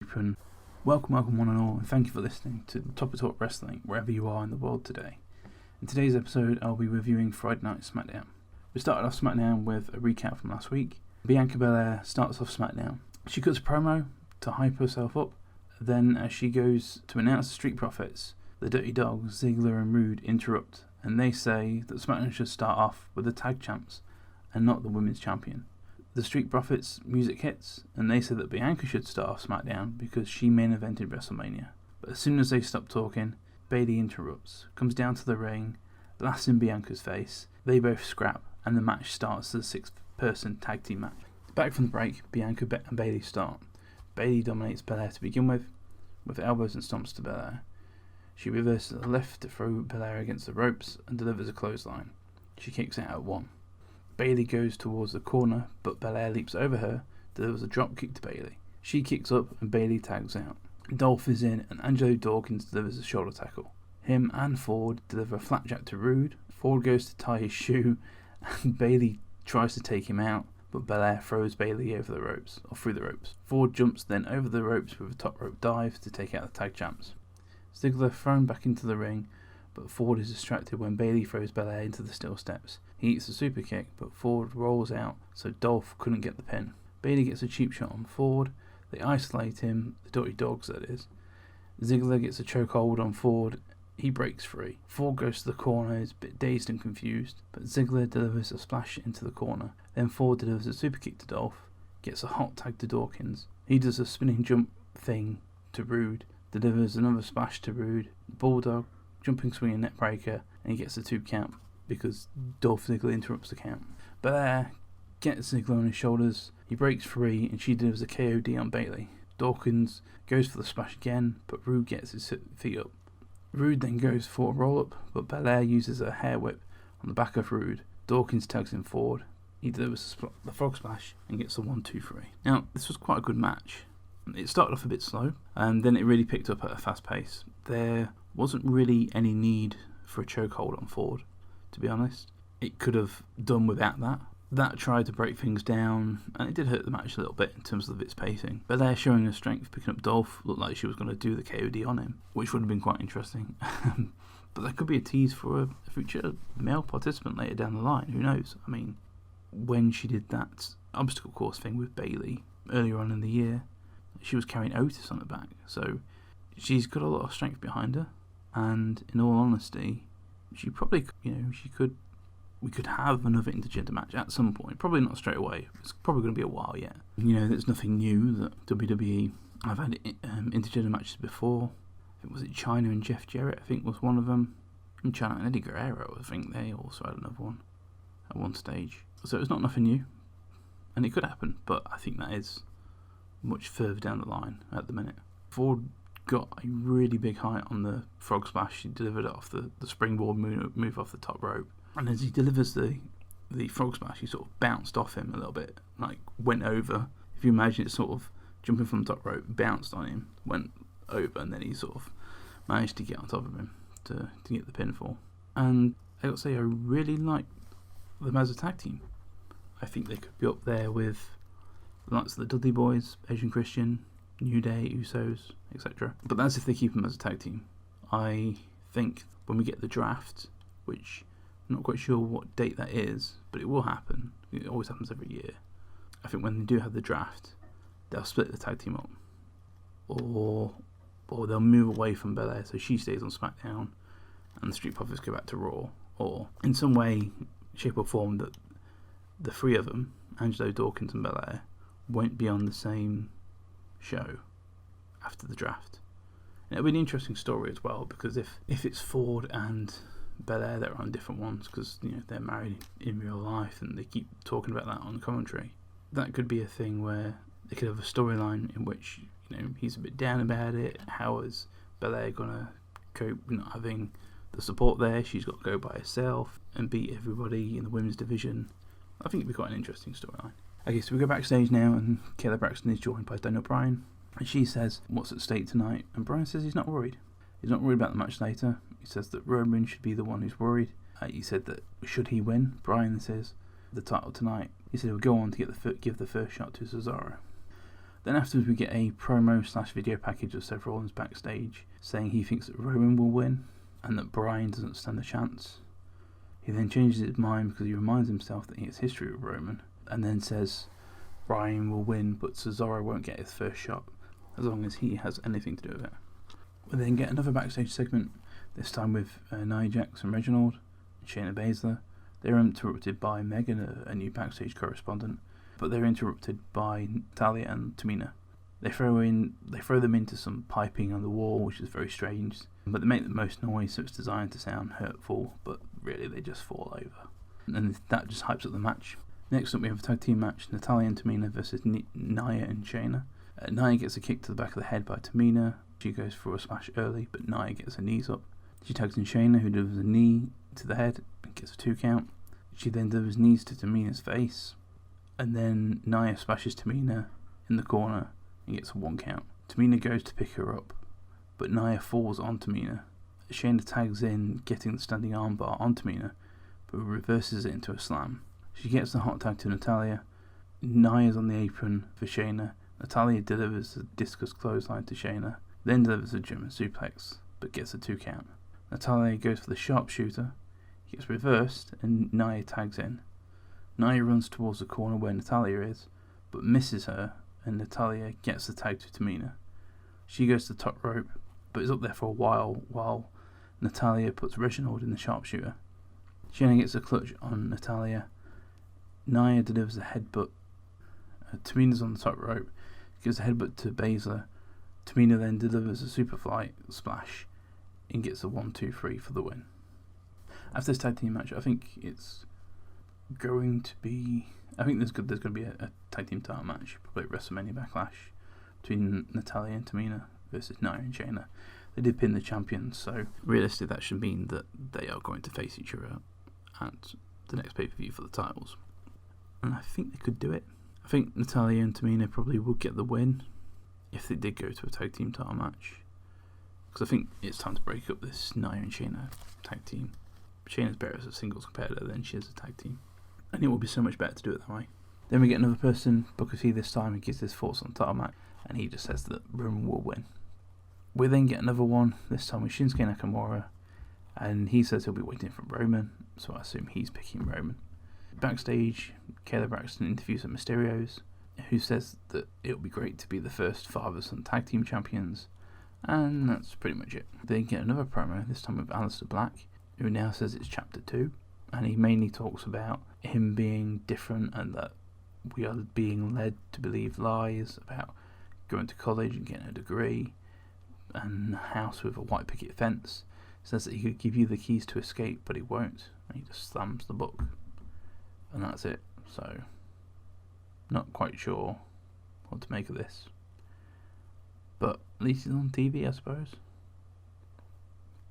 And welcome one and all, and thank you for listening to Top of Talk Wrestling, wherever you are in the world today. In today's episode, I'll be reviewing Friday Night Smackdown. We started off Smackdown with a recap from last week. Bianca Belair starts off Smackdown. She cuts a promo to hype herself up. Then, as she goes to announce the Street Profits, the Dirty Dogs, Ziggler and Rude interrupt, and they say that Smackdown should start off with the tag champs and not the women's champion. The Street Profits music hits, and they say that Bianca should start off SmackDown because she main evented WrestleMania. But as soon as they stop talking, Bayley interrupts, comes down to the ring, blasts in Bianca's face, they both scrap, and the match starts as a 6-person tag team match. Back from the break, Bianca and Bayley start. Bayley dominates Belair to begin with elbows and stomps to Belair. She reverses to the left to throw Belair against the ropes and delivers a clothesline. She kicks out at 1. Bayley goes towards the corner, but Belair leaps over her, delivers a drop kick to Bayley. She kicks up and Bayley tags out. Dolph is in and Angelo Dawkins delivers a shoulder tackle. Him and Ford deliver a flapjack to Rude. Ford goes to tie his shoe and Bayley tries to take him out, but Belair throws Bayley over the ropes, or through the ropes. Ford jumps then over the ropes with a top rope dive to take out the tag champs. Ziggler thrown back into the ring, but Ford is distracted when Bayley throws Belair into the steel steps. He eats a super kick, but Ford rolls out, so Dolph couldn't get the pin. Bayley gets a cheap shot on Ford. They isolate him, the Dirty Dogs that is. Ziggler gets a chokehold on Ford. He breaks free. Ford goes to the corner, is a bit dazed and confused, but Ziggler delivers a splash into the corner. Then Ford delivers a super kick to Dolph, gets a hot tag to Dawkins. He does a spinning jump thing to Rude, delivers another splash to Rude. Bulldog, jumping swinging neck breaker, and he gets a 2 count because Dolph Ziggler interrupts the count. Belair gets Ziggler on his shoulders, he breaks free and she delivers a KOD on Bayley. Dawkins goes for the splash again, but Rude gets his feet up. Rude then goes for a roll up, but Belair uses a hair whip on the back of Rude. Dawkins tags him forward, he delivers the frog splash and gets a 1-2-3. Now, this was quite a good match. It started off a bit slow, and then it really picked up at a fast pace. There wasn't really any need for a chokehold on Ford, to be honest. It could have done without that. That tried to break things down, and it did hurt the match a little bit in terms of its pacing. But there, showing her strength, picking up Dolph, looked like she was going to do the KOD on him, which would have been quite interesting. But that could be a tease for a future male participant later down the line, who knows? I mean, when she did that obstacle course thing with Bayley earlier on in the year, she was carrying Otis on her back, so she's got a lot of strength behind her, and in all honesty, she probably, we could have another intergender match at some point, probably not straight away, it's probably going to be a while yet. There's nothing new that WWE, I've had intergender matches before. Was it Chyna and Jeff Jarrett, I think was one of them, and Chyna and Eddie Guerrero, I think they also had another one at one stage, so it's not nothing new, and it could happen, but I think that is much further down the line at the minute. Ford got a really big height on the frog splash. He delivered it off the springboard move off the top rope, and as he delivers the frog splash, he sort of bounced off him a little bit, like went over. If you imagine it, sort of jumping from the top rope, bounced on him, went over, and then he sort of managed to get on top of him to get the pinfall. And I got to say, I really like them as a tag team. I think they could be up there with the likes of the Dudley Boys, Asian Christian, New Day, Usos, etc. But that's if they keep them as a tag team. I think when we get the draft, which I'm not quite sure what date that is, but it will happen. It always happens every year. I think when they do have the draft, they'll split the tag team up. Or they'll move away from Belair so she stays on SmackDown and the Street Profits go back to Raw. Or in some way, shape or form that the three of them, Angelo, Dawkins and Belair, won't be on the same show after the draft. And it'll be an interesting story as well, because if it's Ford and Belair that are on different ones, because they're married in real life and they keep talking about that on commentary, that could be a thing where they could have a storyline in which he's a bit down about it. How is Belair gonna cope not having the support there? She's got to go by herself and beat everybody in the women's division. I think it'd be quite an interesting storyline. Okay, so we go backstage now, and Kayla Braxton is joined by Daniel Bryan, and she says what's at stake tonight, and Bryan says he's not worried. He's not worried about the match later. He says that Roman should be the one who's worried. He said that should he win, Bryan says, the title tonight, he said he'll go on to give the first shot to Cesaro. Then afterwards we get a promo/video package of Seth Rollins backstage saying he thinks that Roman will win and that Bryan doesn't stand a chance. He then changes his mind because he reminds himself that he has history with Roman, and then says Bryan will win but Cesaro won't get his first shot as long as he has anything to do with it. We then get another backstage segment, this time with Nia Jax and Reginald and Shayna Baszler. They're interrupted by Megan, a new backstage correspondent, but they're interrupted by Natalya and Tamina. They throw them into some piping on the wall, which is very strange, but they make the most noise, so it's designed to sound hurtful, but really they just fall over. And that just hypes up the match. Next up we have a tag team match, Natalya and Tamina versus Nia and Shayna. Nia gets a kick to the back of the head by Tamina. She goes for a splash early, but Nia gets her knees up. She tags in Shayna, who delivers a knee to the head and gets a 2 count. She then delivers knees to Tamina's face, and then Nia splashes Tamina in the corner and gets a 1 count. Tamina goes to pick her up, but Nia falls on Tamina. Shayna tags in, getting the standing armbar on Tamina, but reverses it into a slam. She gets the hot tag to Natalya. Nia's on the apron for Shayna. Natalya delivers a discus clothesline to Shayna, then delivers a German suplex, but gets a 2 count. Natalya goes for the sharpshooter, he gets reversed, and Nia tags in. Nia runs towards the corner where Natalya is, but misses her, and Natalya gets the tag to Tamina. She goes to the top rope, but is up there for a while Natalya puts Reginald in the sharpshooter. Shayna gets a clutch on Natalya. Nia delivers a headbutt. Tamina's on the top rope, gives a headbutt to Baszler. Tamina then delivers a superfly splash and gets a 1-2-3 for the win. After this tag team match, I think there's going to be a tag team title match, probably at WrestleMania Backlash, between Natalya and Tamina versus Nia and Shayna. They did pin the champions, so realistically that should mean that they are going to face each other at the next pay-per-view for the titles. And I think they could do it. I think Natalya and Tamina probably would get the win if they did go to a tag team title match, because I think it's time to break up this Nia and Shayna tag team. Shayna's better as a singles competitor than she is a tag team, and it will be so much better to do it that way. Then we get another person, Booker T this time, who gives his thoughts on the title match, and he just says that Roman will win. We then get another one, this time with Shinsuke Nakamura, and he says he'll be waiting for Roman, so I assume he's picking Roman. Backstage, Kayla Braxton interviews the Mysterios, who says that it'll be great to be the first father-son tag team champions, and that's pretty much it. They get another promo, this time with Aleister Black, who now says it's chapter 2, and he mainly talks about him being different and that we are being led to believe lies about going to college and getting a degree and a house with a white picket fence. Says that he could give you the keys to escape, but he won't, and he just slams the book, and that's it. So not quite sure what to make of this, but at least he's on TV, I suppose.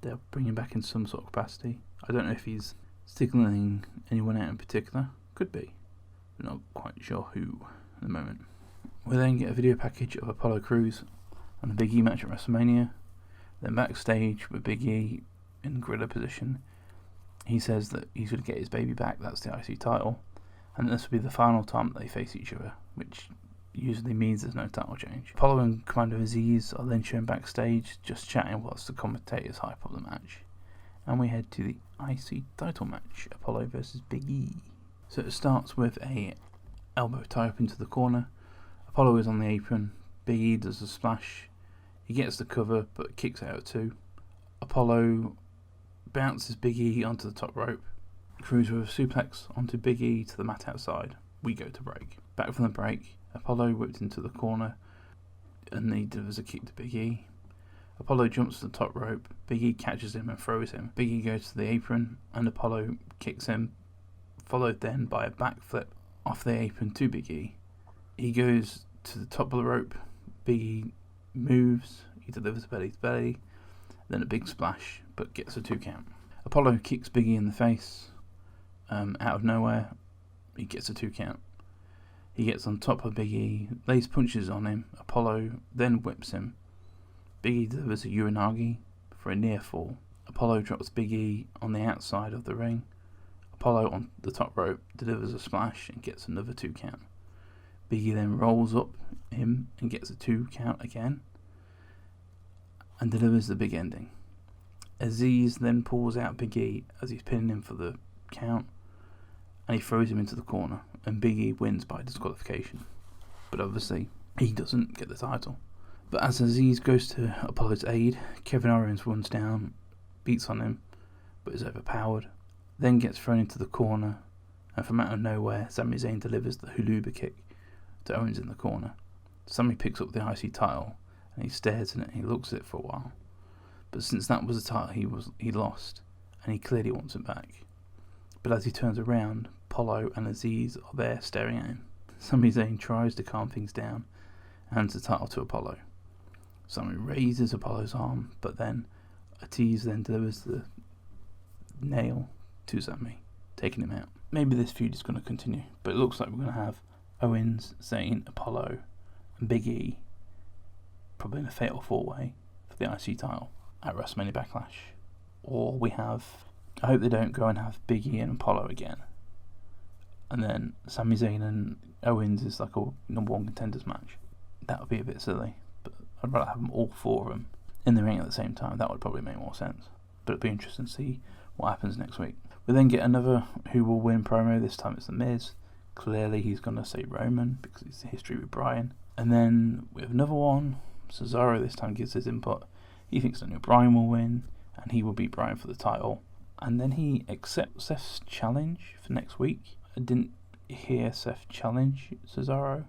They'll bring him back in some sort of capacity. I don't know if he's signaling anyone out in particular. Could be, but not quite sure who at the moment. We then get a video package of Apollo Crews and a Big E match at WrestleMania. Then backstage with Big E in gorilla position, he says that he's going to get his baby back. That's the IC title, and this will be the final time that they face each other, which usually means there's no title change. Apollo and Commander Aziz are then shown backstage, just chatting whilst the commentators hype up the match. And we head to the IC title match, Apollo versus Big E. So it starts with a elbow tie up into the corner. Apollo is on the apron. Big E does a splash. He gets the cover, but kicks out at 2. Apollo bounces Big E onto the top rope. Crews with a suplex onto Big E to the mat outside. We go to break. Back from the break, Apollo whipped into the corner, and he delivers a kick to Big E. Apollo jumps to the top rope. Big E catches him and throws him. Big E goes to the apron, and Apollo kicks him, followed then by a backflip off the apron to Big E. He goes to the top of the rope. Big E moves. He delivers a belly to belly, then a big splash, but gets a 2 count. Apollo kicks Big E in the face out of nowhere. He gets a 2 count. He gets on top of Big E, lays punches on him. Apollo then whips him. Big E delivers a Uranagi for a near fall. Apollo drops Big E on the outside of the ring. Apollo on the top rope delivers a splash and gets another 2 count. Big E then rolls up him and gets a 2 count again and delivers the big ending. Aziz then pulls out Big E as he's pinning him for the count, and he throws him into the corner, and Big E wins by disqualification. But obviously, he doesn't get the title. But as Aziz goes to Apollo's aid, Kevin Owens runs down, beats on him, but is overpowered, then gets thrown into the corner, and from out of nowhere, Sami Zayn delivers the huluba kick to Owens in the corner. Sami picks up the IC title, and he stares at it and he looks at it for a while. But since that was a title he lost, and he clearly wants it back. But as he turns around, Apollo and Aziz are there staring at him. Sami Zayn tries to calm things down and hands the title to Apollo. Sami raises Apollo's arm, but then Aziz then delivers the nail to Sami, taking him out. Maybe this feud is going to continue, but it looks like we're going to have Owens, Zayn, Apollo, and Big E probably in a fatal 4-way for the IC title at WrestleMania Backlash. Or we have, I hope they don't go and have Big E and Apollo again, and then Sami Zayn and Owens is like a No.1 contenders match. That would be a bit silly, but I'd rather have them all 4 of them in the ring at the same time. That would probably make more sense. But it'd be interesting to see what happens next week. We then get another Who Will Win promo. This time it's The Miz. Clearly he's going to say Roman because it's the history with Bryan. And then we have another one. Cesaro this time gives his input. He thinks Daniel Bryan will win and he will beat Bryan for the title. And then he accepts Seth's challenge for next week. I didn't hear Seth challenge Cesaro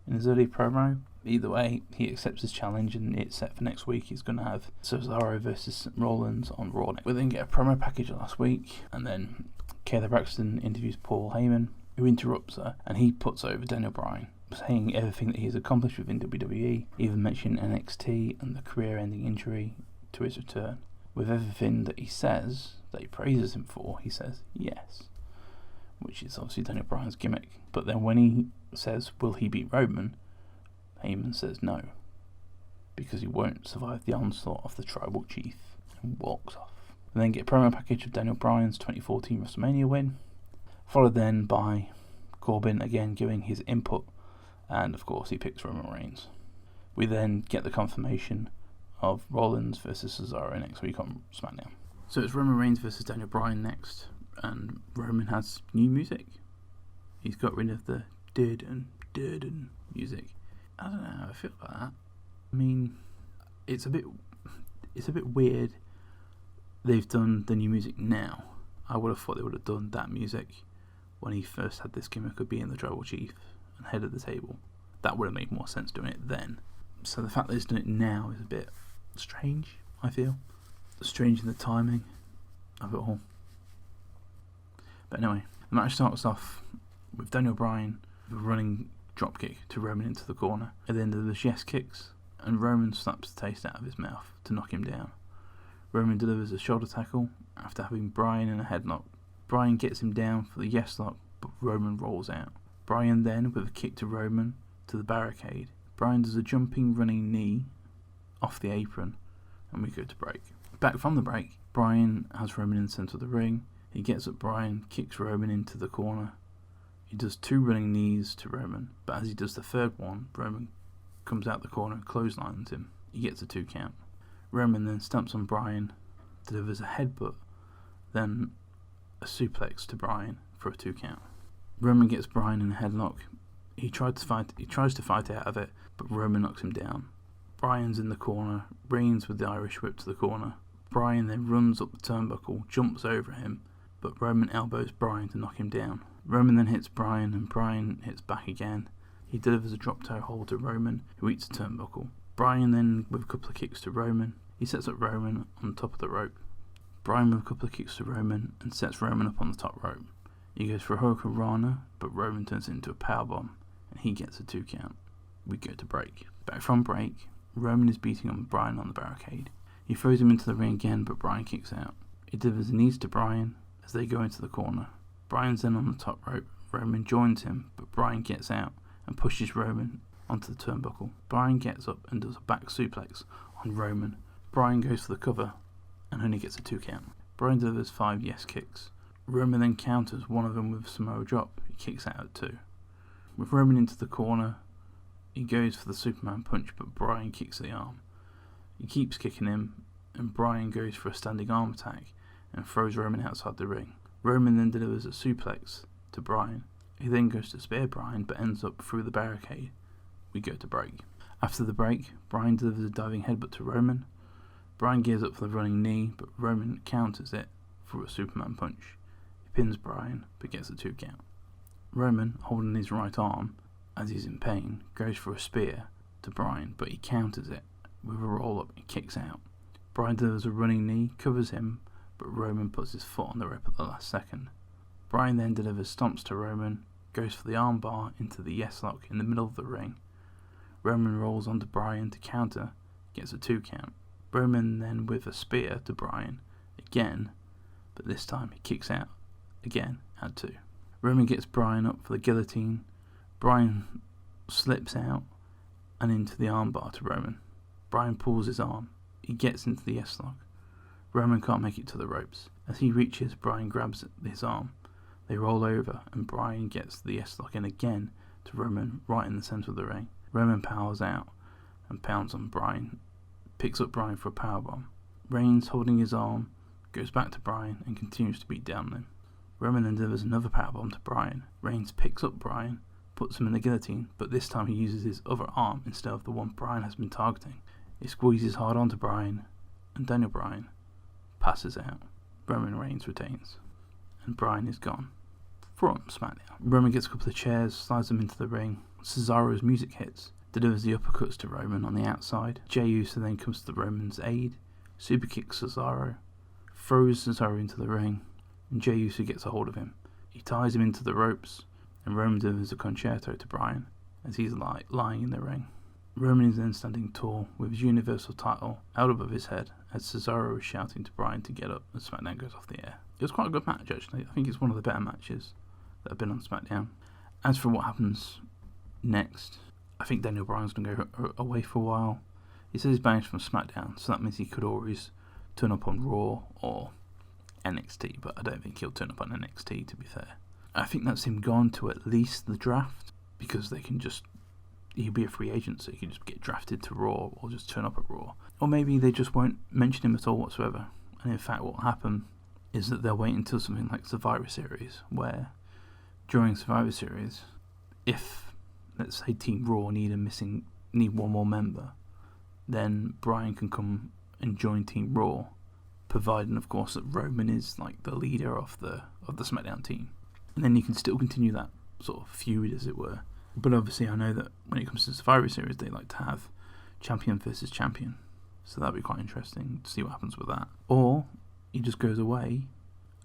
in his early promo. Either way, he accepts his challenge and it's set for next week. He's going to have Cesaro versus Rollins on Raw. We then get a promo package last week, and then Kayla Braxton interviews Paul Heyman, who interrupts her, and he puts over Daniel Bryan, saying everything that he's accomplished within WWE, even mentioning NXT and the career-ending injury to his return. With everything that he says, that he praises him for, he says yes, which is obviously Daniel Bryan's gimmick. But then when he says, will he beat Roman, Heyman says no, because he won't survive the onslaught of the tribal chief, and walks off. We then get a promo package of Daniel Bryan's 2014 WrestleMania win, followed then by Corbin again giving his input, and of course he picks Roman Reigns. We then get the confirmation of Rollins versus Cesaro next week on Smackdown. So it's Roman Reigns versus Daniel Bryan next, and Roman has new music. He's got rid of the did and music. I don't know how I feel about that. I mean, it's a bit weird they've done the new music now. I would have thought they would have done that music when he first had this gimmick of being the tribal chief and head of the table. That would have made more sense doing it then. So the fact that he's doing it now is a bit strange, I feel. Strange in the timing of it all. But anyway, the match starts off with Daniel Bryan with a running dropkick to Roman into the corner. At the end of the yes kicks, and Roman slaps the taste out of his mouth to knock him down. Roman delivers a shoulder tackle after having Bryan in a headlock. Bryan gets him down for the yes lock, but Roman rolls out. Bryan then, with a kick to Roman, to the barricade. Bryan does a jumping running knee off the apron, and we go to break. Back from the break, Bryan has Roman in the centre of the ring. He gets up Bryan, kicks Roman into the corner. He does 2 running knees to Roman, but as he does the third one, Roman comes out the corner and clotheslines him. He gets a 2 count. Roman then stamps on Bryan, delivers a headbutt, then a suplex to Bryan for a 2 count. Roman gets Bryan in a headlock. He tries to fight out of it, but Roman knocks him down. Bryan's in the corner, Reigns with the Irish whip to the corner. Bryan then runs up the turnbuckle, jumps over him, but Roman elbows Bryan to knock him down. Roman then hits Bryan, and Bryan hits back again. He delivers a drop toe hold to Roman, who eats a turnbuckle. Bryan then with a couple of kicks to Roman. He sets up Roman on top of the rope. Bryan with a couple of kicks to Roman and sets Roman up on the top rope. He goes for a Hurricane Rana, but Roman turns it into a powerbomb, and he gets a 2 count. We go to break. Back from break, Roman is beating on Bryan on the barricade. He throws him into the ring again, but Bryan kicks out. He delivers a knees to Bryan as they go into the corner. Bryan's then on the top rope. Roman joins him, but Bryan gets out and pushes Roman onto the turnbuckle. Bryan gets up and does a back suplex on Roman. Bryan goes for the cover and only gets a 2 count. Bryan delivers 5 yes kicks. Roman then counters one of them with a Samoa drop. He kicks out at 2. With Roman into the corner, he goes for the Superman punch, but Bryan kicks the arm. He keeps kicking him, and Bryan goes for a standing arm attack and throws Roman outside the ring. Roman then delivers a suplex to Bryan. He then goes to spear Bryan, but ends up through the barricade. We go to break. After the break, Bryan delivers a diving headbutt to Roman. Bryan gears up for the running knee, but Roman counters it through a Superman punch. He pins Bryan, but gets a 2 count. Roman, holding his right arm, as he's in pain, goes for a spear to Bryan, but he counters it with a roll-up and kicks out. Bryan delivers a running knee, covers him, but Roman puts his foot on the rope at the last second. Bryan then delivers stomps to Roman, goes for the armbar into the yes lock in the middle of the ring. Roman rolls onto Bryan to counter, gets a 2 count. Roman then with a spear to Bryan again, but this time he kicks out again at 2. Roman gets Bryan up for the guillotine. Bryan slips out and into the armbar to Roman. Bryan pulls his arm. He gets into the yes lock. Roman can't make it to the ropes. As he reaches, Bryan grabs his arm. They roll over and Bryan gets the yes lock in again to Roman right in the centre of the ring. Roman powers out and pounds on Bryan, picks up Bryan for a powerbomb. Reigns, holding his arm, goes back to Bryan and continues to beat down on him. Roman then delivers another powerbomb to Bryan. Reigns picks up Bryan, puts him in the guillotine, but this time he uses his other arm instead of the one Bryan has been targeting. He squeezes hard onto Bryan, and Daniel Bryan passes out. Roman Reigns retains, and Bryan is gone. From SmackDown, Roman gets a couple of chairs, slides them into the ring. Cesaro's music hits, delivers the uppercuts to Roman on the outside. Jey Uso then comes to the Roman's aid, super kicks Cesaro, throws Cesaro into the ring, and Jey Uso gets a hold of him. He ties him into the ropes, and Roman delivers a concerto to Bryan as he's lying in the ring. Roman is then standing tall with his Universal title out above his head as Cesaro is shouting to Bryan to get up as SmackDown goes off the air. It was quite a good match actually. I think it's one of the better matches that have been on SmackDown. As for what happens next, I think Daniel Bryan's going to go away for a while. He says he's banished from SmackDown, so that means he could always turn up on Raw or NXT, but I don't think he'll turn up on NXT, to be fair. I think that's him gone to at least the draft, because he'll be a free agent, so he can just get drafted to Raw or just turn up at Raw. Or maybe they just won't mention him at all whatsoever. And in fact, what will happen is that they'll wait until something like Survivor Series, where during Survivor Series, if, let's say, Team Raw need one more member, then Bryan can come and join Team Raw, providing, of course, that Roman is like the leader of the SmackDown team. And then you can still continue that sort of feud, as it were. But obviously, I know that when it comes to Survivor Series, they like to have champion versus champion. So that'd be quite interesting to see what happens with that. Or he just goes away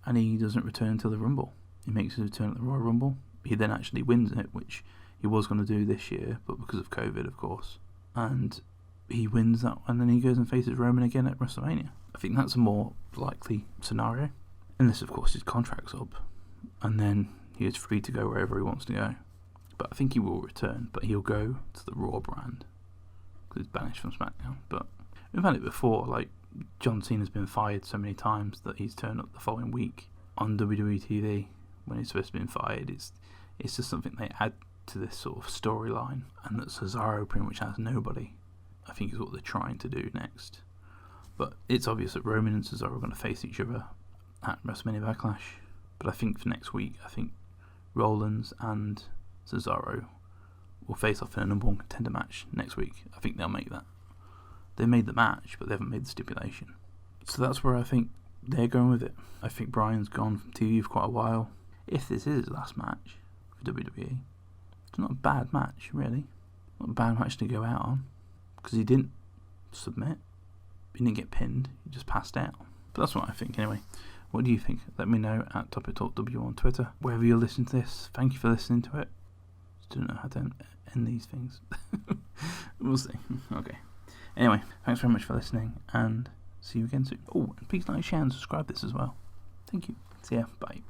and he doesn't return until the Rumble. He makes his return at the Royal Rumble. He then actually wins it, which he was going to do this year, but because of COVID, of course. And he wins that, and then he goes and faces Roman again at WrestleMania. I think that's a more likely scenario. Unless, of course, his contract's up, and then he is free to go wherever he wants to go. But I think he will return, but he'll go to the Raw brand, because he's banished from SmackDown. But we've had it before, like John Cena's been fired so many times that he's turned up the following week on WWE TV when he's first been fired. It's just something they add to this sort of storyline, and that Cesaro pretty much has nobody, I think, is what they're trying to do next. But it's obvious that Roman and Cesaro are going to face each other at WrestleMania Backlash. But I think for next week, I think Rollins and Cesaro will face off in a No.1 contender match next week. I think they'll make that. They made the match, but they haven't made the stipulation. So that's where I think they're going with it. I think Bryan's gone from TV for quite a while. If this is his last match for WWE, it's not a bad match, really. Not a bad match to go out on, because he didn't submit. He didn't get pinned. He just passed out. But that's what I think anyway. What do you think? Let me know at Topic Talk W on Twitter. Wherever you're listening to this, thank you for listening to it. Still don't know how to end these things. We'll see. Okay. Anyway, thanks very much for listening, and see you again soon. Oh, and please like, share, and subscribe this as well. Thank you. See ya. Bye.